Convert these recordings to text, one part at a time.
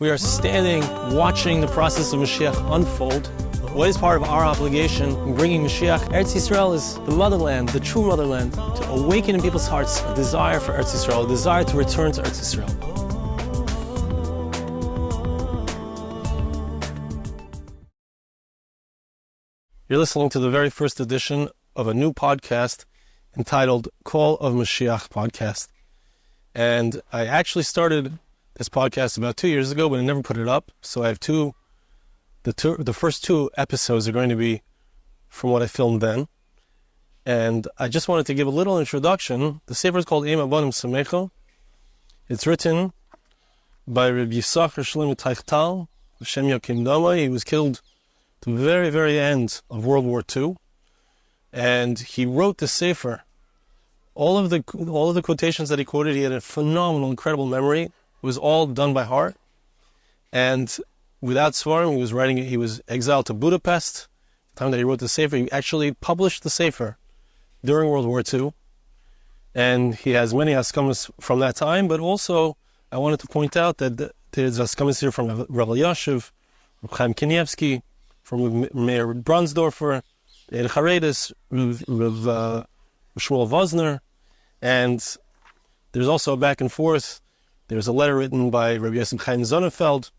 We are standing, watching the process of Mashiach unfold. What is part of our obligation in bringing Mashiach? Eretz Yisrael is the motherland, the true motherland, to awaken in people's hearts a desire for Eretz Yisrael, a desire to return to Eretz Yisrael. You're listening to the very first edition of a new podcast entitled Call of Moshiach podcast. And I actually started this podcast about 2 years ago, but I never put it up. So I have the first two episodes are going to be from what I filmed then. And I just wanted to give a little introduction. The sefer is called Habonim Semeicha. It's written by Rabbi Yeshaya, Hashem Yakim Dama. He was killed at the very, very end of World War II. And he wrote the sefer. All of the quotations that he quoted, he had a phenomenal, incredible memory. It was all done by heart. And without svarim, he was exiled to Budapest. The time that he wrote the sefer, he actually published the sefer during World War II. And he has many haskamas from that time, but also I wanted to point out that there's haskamas here from Rav Yashiv, Rav Chaim Kanievsky, from Mayor Brunsdorfer, Eir Charedis, Rav Shmuel Vosner, and there's also a back and forth. There's a letter written by Rabbi Yosef Chaim Sonnenfeld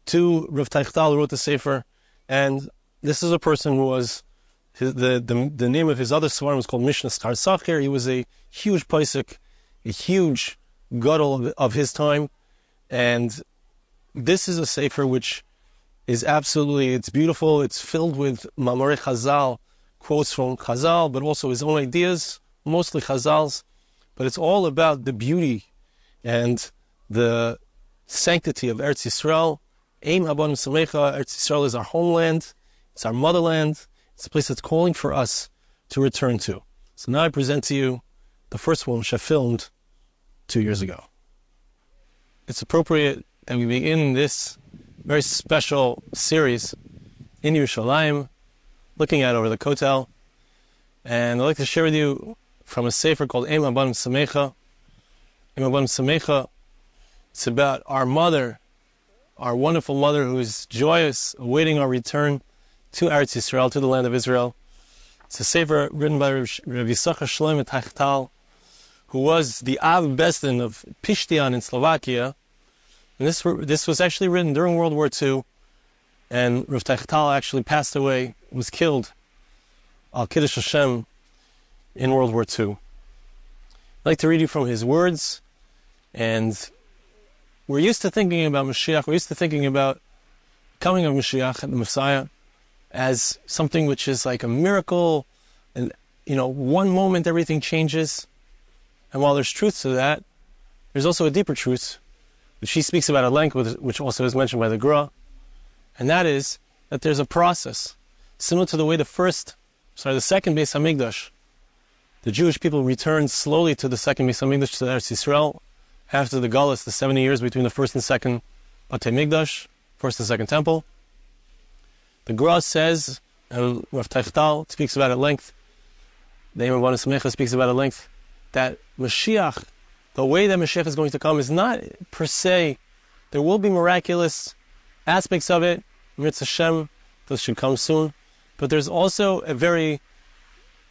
to Rav Teichtal, who wrote the sefer, and this is a person who was, the name of his other svarim was called Mishnah Schar Sacher. He was a huge passuk, a huge gadol of his time, and this is a sefer which is absolutely, it's beautiful. It's filled with Mamorei Chazal, quotes from Chazal, but also his own ideas, mostly Chazal's, but it's all about the beauty and the sanctity of Eretz Yisrael. Am Habonim Semeicha. Eretz Yisrael is our homeland. It's our motherland. It's a place that's calling for us to return to. So now I present to you the first one, which I filmed 2 years ago. It's appropriate that we begin this very special series in Yerushalayim, looking out over the Kotel. And I'd like to share with you from a sefer called Am Habonim Semeicha. Am Habonim Semeicha. It's about our mother, our wonderful mother who is joyous, awaiting our return to Eretz Yisrael, to the land of Israel. It's a sefer written by Rabbi Yisachar Teichtal, who was the Av Besdin of Pishtian in Slovakia. And this was actually written during World War II, and Rav Teichtal actually passed away, was killed al Kiddush Hashem in World War II. I'd like to read you from his words. And we're used to thinking about Mashiach, we're used to thinking about coming of Mashiach, the Messiah, as something which is like a miracle, and one moment everything changes. And while there's truth to that, there's also a deeper truth, which he speaks about at length, which also is mentioned by the Gra, and that is that there's a process, similar to the way the second Beis Hamikdash, the Jewish people returned slowly to the second Beis Hamikdash, to Eretz Yisrael, after the Galus, the 70 years between the first and second Batei Mikdash, first and second temple. The Gra says, and Rav Teichtal speaks about at length, the Am Habonim Semeicha speaks about at length, that Mashiach, the way that Mashiach is going to come is not per se, there will be miraculous aspects of it, Mirz Hashem, those should come soon, but there's also a very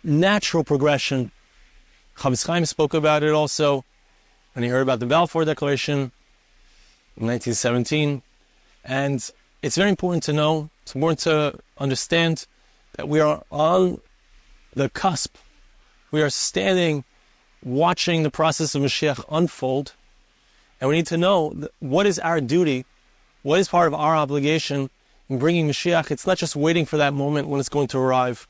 natural progression. Chavis Chaim spoke about it also when he heard about the Balfour Declaration in 1917. And it's very important to know, it's important to understand that we are on the cusp. We are standing, watching the process of Mashiach unfold. And we need to know what is our duty, what is part of our obligation in bringing Mashiach. It's not just waiting for that moment when it's going to arrive.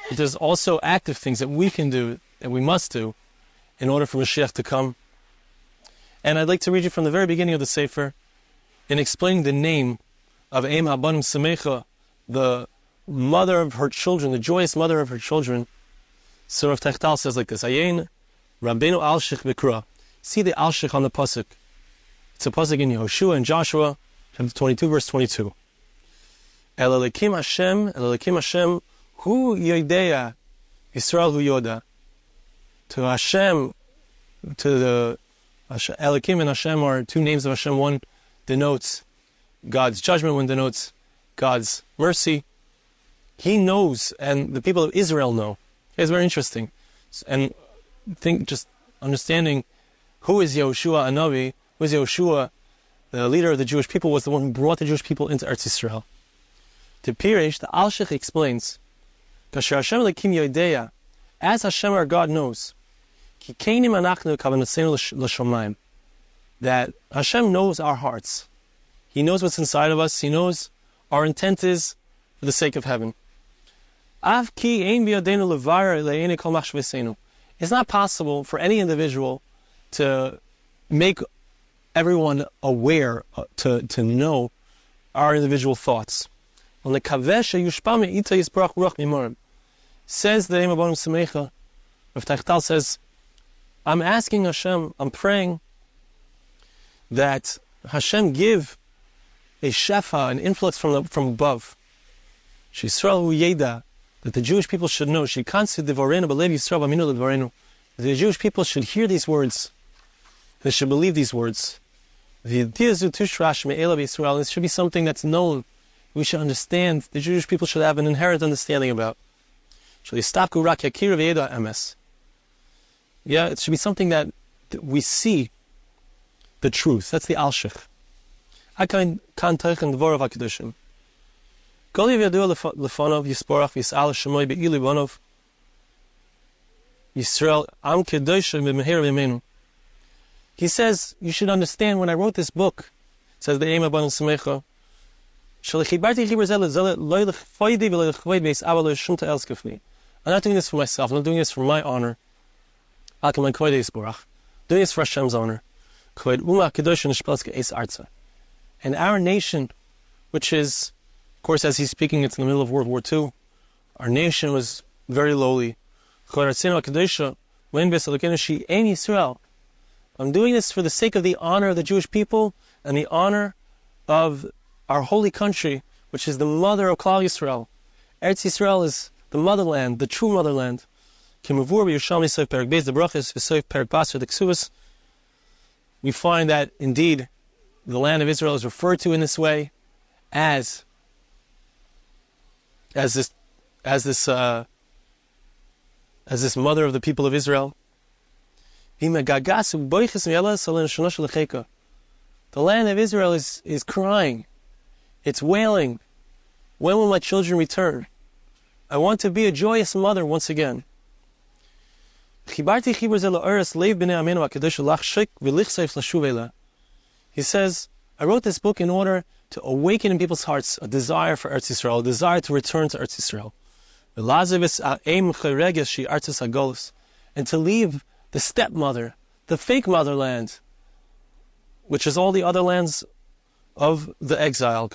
But there's also active things that we can do, that we must do, in order for Mashiach to come. And I'd like to read you from the very beginning of the sefer, in explaining the name of Am Habonim Semeicha, the mother of her children, the joyous mother of her children. So Rav Teichtal says like this: Ayin Rabbeinu Al-Shich B'Kra. See the Al-Shich on the passuk. It's a passuk in Yehoshua and Joshua, chapter 22, verse 22. El Elokim Hashem, Hu Yodeya, Yisrael Hu Yoda. To Hashem, to the Elokim and Hashem are two names of Hashem. One denotes God's judgment, one denotes God's mercy. He knows, and the people of Israel know. It's very interesting. And just understanding who is Yehoshua Anavi, who is Yehoshua, the leader of the Jewish people, was the one who brought the Jewish people into Eretz Yisrael. To Pirish, the Alshich explains, Kasher Hashem lekim yodeya, as Hashem our God knows, ki keinim anachnu kavanasenu l'shomayim, that Hashem knows our hearts. He knows what's inside of us. He knows our intent is for the sake of heaven. Av ki ein biyadenu levar le'ene kol machshvesenu. It's not possible for any individual to make everyone aware, to know our individual thoughts. Says the Habonim Semeicha, Rav Tachtal says, I'm asking Hashem, I'm praying that Hashem give a shefa, an influx from above. That the Jewish people should know. That the Jewish people should hear these words. They should believe these words. And this should be something that's known. We should understand. The Jewish people should have an inherent understanding about. Yeah, it should be something that we see the truth. That's the Alshich. He says, you should understand, when I wrote this book, says the Am Yisrael, I'm not doing this for myself, I'm not doing this for my honor. I'm doing this for Hashem's honor. And our nation, which is, of course, as he's speaking, it's in the middle of World War II, our nation was very lowly. I'm doing this for the sake of the honor of the Jewish people and the honor of our holy country, which is the mother of Call of Yisrael. Eretz Yisrael is the motherland, the true motherland. We find that indeed the land of Israel is referred to in this way as this mother of the people of Israel. The land of Israel is crying. It's wailing. When will my children return? I want to be a joyous mother once again. He says, I wrote this book in order to awaken in people's hearts a desire for Eretz Yisrael, a desire to return to Eretz Yisrael. And to leave the stepmother, the fake motherland, which is all the other lands of the exile.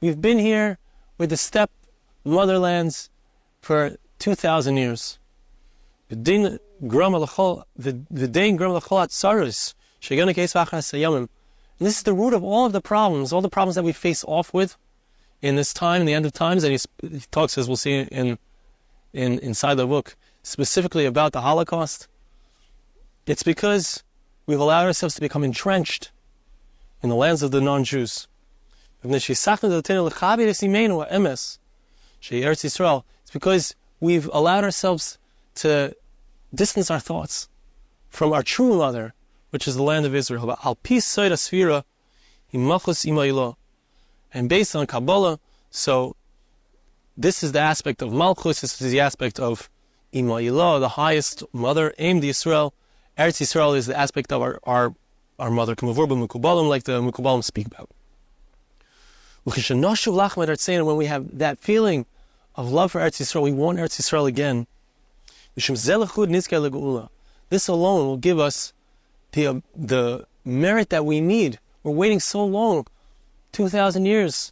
We've been here with the step motherlands for 2,000 years. And this is the root of all of the problems that we face off with in this time, in the end of times. And he talks, as we'll see inside the book, specifically about the Holocaust. It's because we've allowed ourselves to become entrenched in the lands of the non-Jews. It's because we've allowed ourselves to distance our thoughts from our true mother, which is the land of Israel. And based on Kabbalah, so this is the aspect of Malchus, this is the aspect of Imayillah, the highest mother, Am Yisrael. Eretz Yisrael is the aspect of our mother, like the Mukubalim speak about. When we have that feeling of love for Eretz Yisrael, we want Eretz Yisrael again. This alone will give us the merit that we need. We're waiting so long, 2,000 years.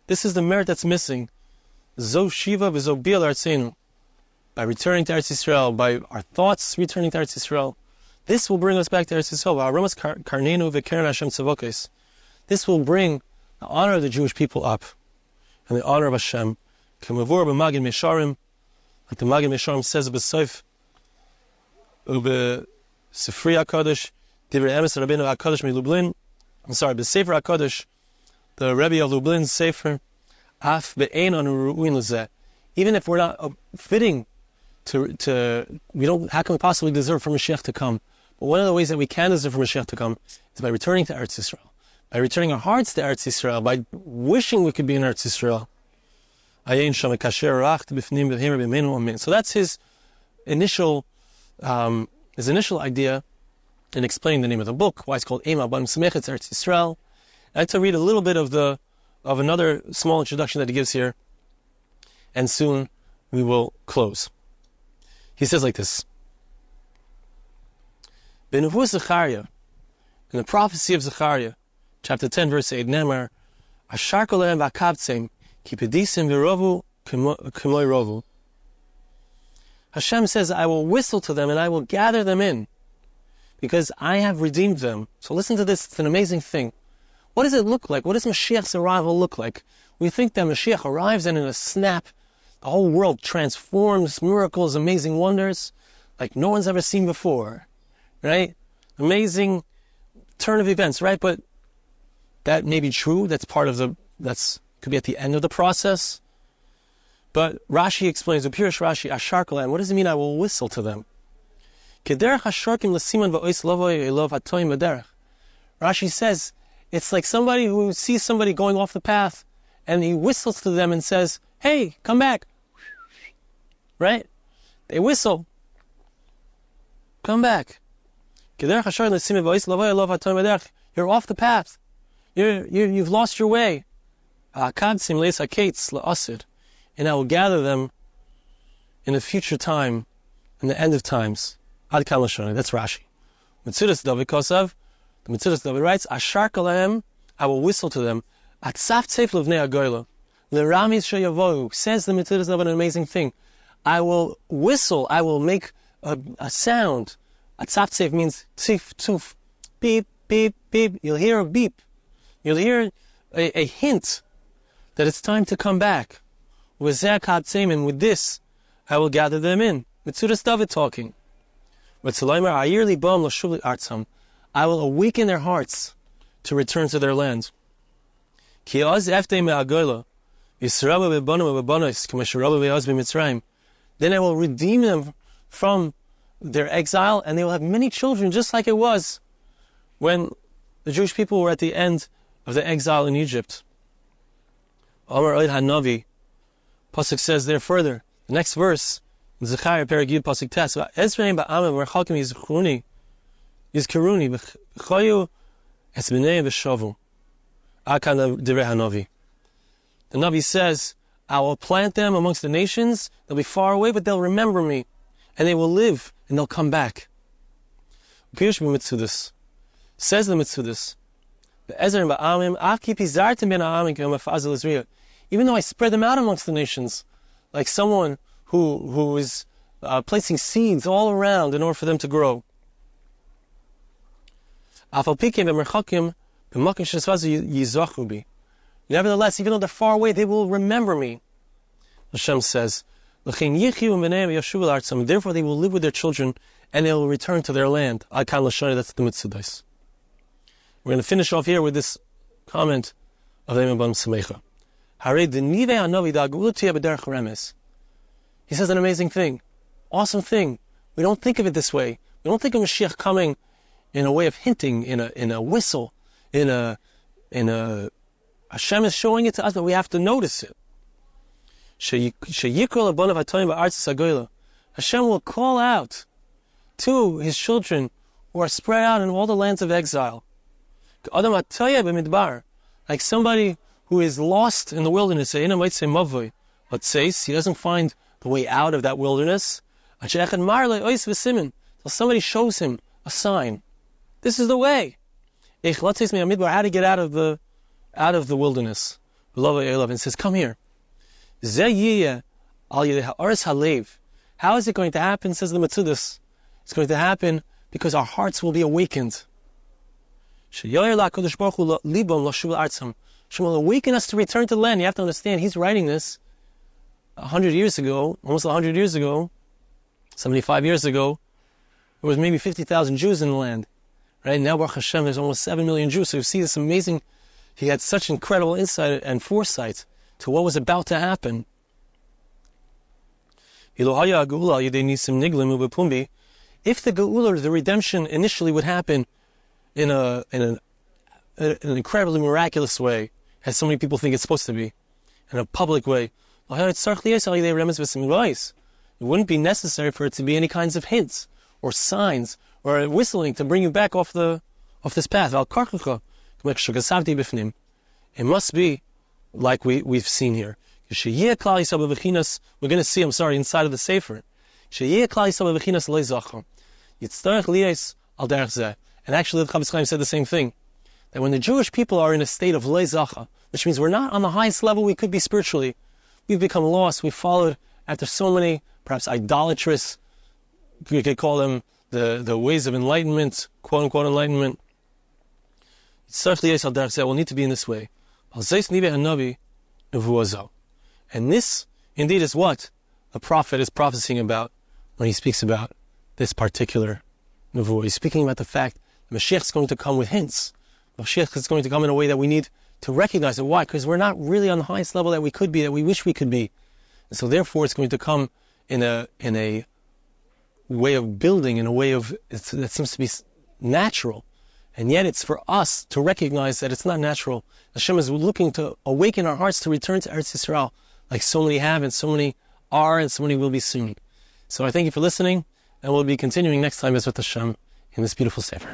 This is the merit that's missing. By returning to Eretz Yisrael, by our thoughts returning to Eretz Yisrael, this will bring us back to Eretz Yisrael. This will bring the honor of the Jewish people up, and the honor of Hashem. Like the Magid Mesharim says, Sefri HaKadosh, Divrei Emes Rabbeinu HaKadosh MiLublin. I'm sorry, the sefer HaKadosh, the Rebbe of Lublin's sefer, Af be'ein anu ru'uin lezeh. Even if we're not fitting we don't, how can we possibly deserve for Mashiach to come? But one of the ways that we can deserve for Mashiach to come is by returning to Eretz Yisrael, by returning our hearts to Eretz Yisrael, by wishing we could be in Eretz Yisrael. So that's his initial idea in explaining the name of the book, why it's called Habonim Semeicha, it's Eretz Yisrael. I'd like to read a little bit of another small introduction that he gives here, and soon we will close. He says like this: in the prophecy of Zechariah, chapter 10, verse 8, Nemar, Ashar kolehem v'akavtzem, ki pedisim v'rovu k'moi rovu. Hashem says, I will whistle to them and I will gather them in, because I have redeemed them. So listen to this, it's an amazing thing. What does it look like? What does Mashiach's arrival look like? We think that Mashiach arrives and in a snap, the whole world transforms, miracles, amazing wonders, like no one's ever seen before, right? Amazing turn of events, right? But that may be true. That's could be at the end of the process. But Rashi explains, the Pirish Rashi, Ashar kolehem, what does it mean I will whistle to them? Rashi says, it's like somebody who sees somebody going off the path, and he whistles to them and says, hey, come back. Right? They whistle. Come back. You're off the path. You've lost your way. And I will gather them in a future time, in the end of times. That's Rashi. Metzudas David Kosav, the Metzudas David writes, Ashar kolehem, I will whistle to them. Atzaf tzef levnei hagoyla. L'ramis sheyavohu, says the Metzudas David, an amazing thing. I will whistle, I will make a sound. Atzaf tzef means tzif, tuf, beep, beep, beep. You'll hear a beep. You'll hear a hint that it's time to come back. With this, I will gather them in. Metzudas David talking. I will awaken their hearts to return to their land. Then I will redeem them from their exile, and they will have many children, just like it was when the Jewish people were at the end of the exile in Egypt. Passuk says there further, the next verse, Zechariah Perek Yud Pasuk Tes, Ezreim ba'amim v'rchalkim yizkaruni v'chayu es b'nei v'shavu. Akan Divrei HaNavi. The Navi says, I will plant them amongst the nations, they'll be far away, but they'll remember me, and they will live, and they'll come back. Says the Metzudas, even though I spread them out amongst the nations, like someone who is placing seeds all around in order for them to grow. Nevertheless, even though they're far away, they will remember me. Hashem says, therefore they will live with their children and they will return to their land. That's the Metzudas. We're going to finish off here with this comment of the Habonim Semeicha. He says an amazing thing, awesome thing. We don't think of it this way. We don't think of Mashiach coming in a way of hinting, in a whistle, in a Hashem is showing it to us, but we have to notice it. Hashem will call out to His children who are spread out in all the lands of exile. Like somebody who is lost in the wilderness. Let's say he doesn't find the way out of that wilderness. Until somebody shows him a sign. This is the way. How to get out of the wilderness. And says, come here. How is it going to happen, says the Metzudas? It's going to happen because our hearts will be awakened. Hashem will awaken us to return to the land. You have to understand, he's writing this 100 years ago, almost 100 years ago, 75 years ago, there was maybe 50,000 Jews in the land. Right now, Baruch Hashem, there's almost 7 million Jews. So you see this amazing, he had such incredible insight and foresight to what was about to happen. If the Geula, the redemption, initially would happen in an incredibly miraculous way, as so many people think it's supposed to be, in a public way, it wouldn't be necessary for it to be any kinds of hints or signs or whistling to bring you back off this path. It must be like we've seen here. We're going to see, inside of the sefer. And actually, the Chavetz Chaim said the same thing, that when the Jewish people are in a state of leizacha, which means we're not on the highest level we could be spiritually, we've become lost, we've followed after so many, perhaps idolatrous, we could call them the ways of enlightenment, quote-unquote enlightenment. We'll need to be in this way. And this, indeed, is what the prophet is prophesying about when he speaks about this particular nevuah. He's speaking about the fact that Mashiach is going to come with hints. Mashiach is going to come in a way that we need to recognize it. Why? Because we're not really on the highest level that we could be, that we wish we could be. And so therefore it's going to come in a way of building, in a way of that seems to be natural. And yet it's for us to recognize that it's not natural. Hashem is looking to awaken our hearts to return to Eretz Yisrael, like so many have, and so many are, and so many will be soon. So I thank you for listening, and we'll be continuing next time as with Hashem in this beautiful sefer.